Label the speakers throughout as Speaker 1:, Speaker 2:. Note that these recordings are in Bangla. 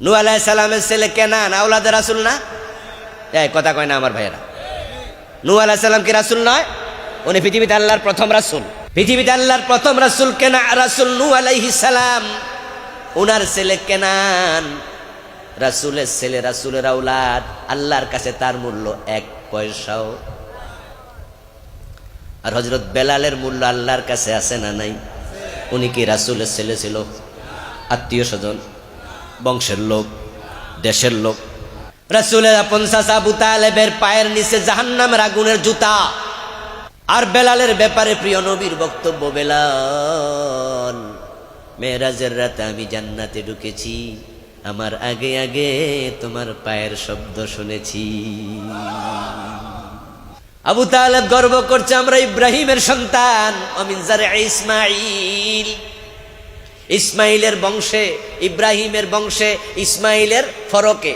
Speaker 1: নূহ আলাইহিস সালামের ছেলে কেনান আওলাদে রাসূল না? এই কথা কয় না আমার ভাইয়েরা। নূহ আলাইহিস সালাম কি রাসূল নয়? উনি পৃথিবীতে আল্লাহর প্রথম রাসূল। পৃথিবীতে আল্লাহর প্রথম রাসূল কেনা রাসূল নূহ আলাইহিস সালাম। উনার ছেলে কেনান রাসূলের ছেলে, রাসূলের আওলাদ। আল্লাহর কাছে তার মূল্য এক পয়সাও। আর হযরত বেলালের মূল্য আল্লাহর কাছে আছে না নাই? উনি কি রাসূলের ছেলে ছিল? আত্মীয় স্বজন, বংশের লোক, দেশের লোক। রাসূলের আপন চাচা আবু তালেবের পায়ের নিচে জাহান্নামের আগুনের জুতা। আর বেলালের ব্যাপারে প্রিয় নবীর বক্তব্য, বেলাল, মেরাজের রাতে আমি জান্নাতে ঢুকেছি, আমার আগে আগে তোমার পায়ের শব্দ শুনেছি। আবু তালেব গর্ব করছে, আমরা ইব্রাহিমের সন্তান। অমিন যারঈ ইসমাঈল, ইসমাইলের বংশে, ইব্রাহিমের বংশে, ইসমাইলের ফরকে।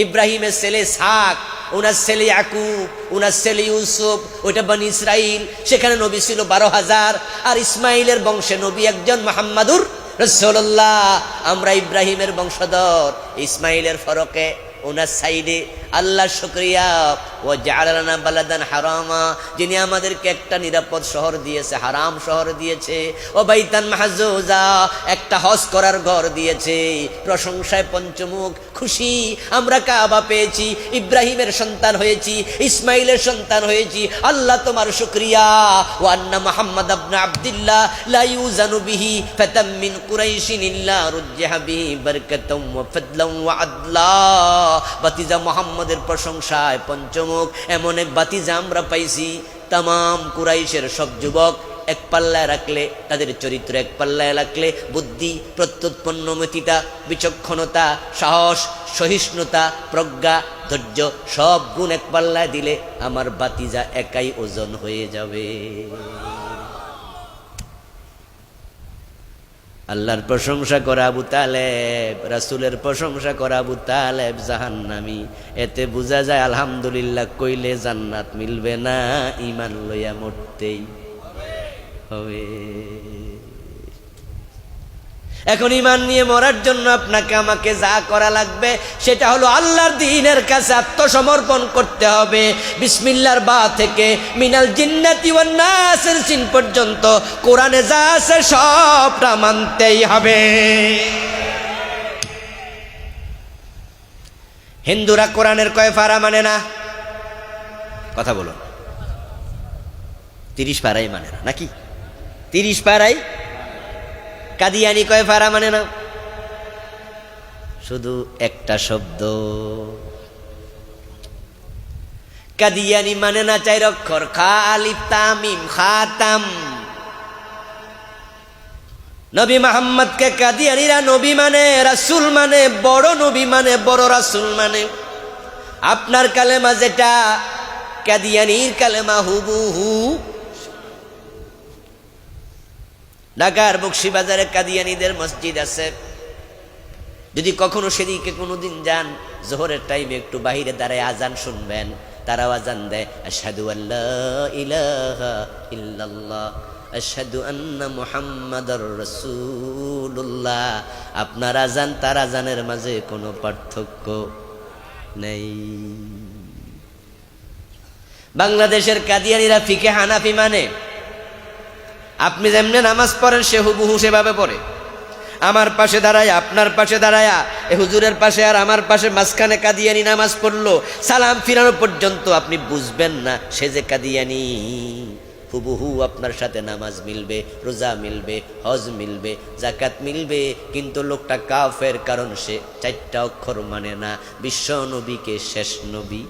Speaker 1: ইব্রাহিমের ছেলে ইসহাক, উনার ছেলে ইয়াকুব, উনার ছেলে ইউসুফ, ওইটা বনি ইসরাইল। সেখানে নবী ছিল 12,000। আর ইসমাইলের বংশে নবী একজন, মুহাম্মাদুর রাসূলুল্লাহ। আমরা ইব্রাহিমের বংশধর, ইসমাইলের ফরকে, ওনার সাইডে। আল্লাহ শুকরিয়া, ও জাআলানা বালাদান হারামা, যিনি আমাদেরকে একটা নিরাপদ শহর দিয়েছে, হারাম শহর দিয়েছে। ও বাইতান মাহজুজা, একটা হজ করার ঘর দিয়েছে। প্রশংসায় পঞ্চমুখ, খুশি। আমরা কাবা পেয়েছি, ইব্রাহিমের সন্তান হয়েছি, ইসমাইলের সন্তান হয়েছি। আল্লাহ তোমার শুকরিয়া। ওয়া আন্না মুহাম্মাদ ইবনে আব্দুল্লাহ লা ইউজানু বিহি ফাতাম মিন কুরাইশিন ইল্লা রুজ্জিহা বিহি বারাকাতাম ওয়া ফাদলাম ওয়া আদলা। বাতিজা মুহাম্মাদের প্রশংসায় পঞ্চমুখ। এমন এক বাতিজা আমরা পাইছি, তামাম কুরাইশের সব যুবক এক পাল্লায় রাখলে, তাদের চরিত্র এক পাল্লায় রাখলে, বুদ্ধি, প্রত্যুৎপন্নমতিতা, বিচক্ষণতা, সাহস, সহিষ্ণুতা, প্রজ্ঞা, ধৈর্য, সব গুণ এক পাল্লায় দিলে আমার বাতিজা একাই ওজন হয়ে যাবে। আল্লাহর প্রশংসা করা আবু তালেব, রাসূলের প্রশংসা করা আবু তালেব জাহান্নামী। এতে বোঝা যায় আলহামদুলিল্লাহ কইলে জান্নাত মিলবে না, ঈমান লইয়া মরতেই হবে। এখন ঈমান নিয়ে মরার জন্য আপনাকে আমাকে যা করা লাগবে সেটা হলো আল্লাহর দ্বীনের কাছে আত্মসমর্পণ করতে হবে। বিসমিল্লাহর বা থেকে মিনাল জিন্নাতি ওয়ান নাসের সিন পর্যন্ত কোরআনে যা আছে সবটা মানতেই হবে। হিন্দুরা কোরআনের কয় পারা মানে না? কথা বলুন। 30 পারাই মানে না নাকি? 30 পারাই। কাদিয়ানি কয় পারা মানে না? শুধু একটা শব্দ। কাদিয়ানি মানে না 4 অক্ষর, খা আলিফ তা মিম, খাতাম। নবী মুহাম্মদকে কাদিয়ানিরা নবী মানে, রাসূল মানে, বড় নবী মানে, বড় রাসূল মানে। আপনার কালেমা যেটা, কাদিয়ানির কালেমা হুবহু। ঢাকার বকশীবাজারে কাদিয়ানীদের মসজিদ আছে। যদি কখনো সেদিকে কোনোদিন যান, জোহরের টাইমে একটু বাহিরে দাঁড়ায় আজান শুনবেন। তারাও আজান দেয়, আশহাদু আল্লা ইলাহা ইল্লাল্লাহ, আশহাদু আন্না মুহাম্মাদার রাসূলুল্লাহ। আপনার আজান তার আজানের মাঝে কোনো পার্থক্য নেই। বাংলাদেশের কাদিয়ানীরা ফিকে হানাফি মানে। আপনি যেমনি নামাজ পড়েন সে হুবহু সেভাবে পড়ে। আমার পাশে দাঁড়ায়, আপনার পাশে দাঁড়ায়া, এ হুজুরের পাশে আর আমার পাশে মাঝখানে কাদিয়ানি নামাজ পড়লো, সালাম ফিরানো পর্যন্ত আপনি বুঝবেন না সে যে কাদিয়ানি। হুবহু আপনার সাথে নামাজ মিলবে, রোজা মিলবে, হজ মিলবে, যাকাত মিলবে, কিন্তু লোকটা কাফের, কারণ সে 4টা অক্ষর মানে না, বিশ্ব নবীকে শেষ নবী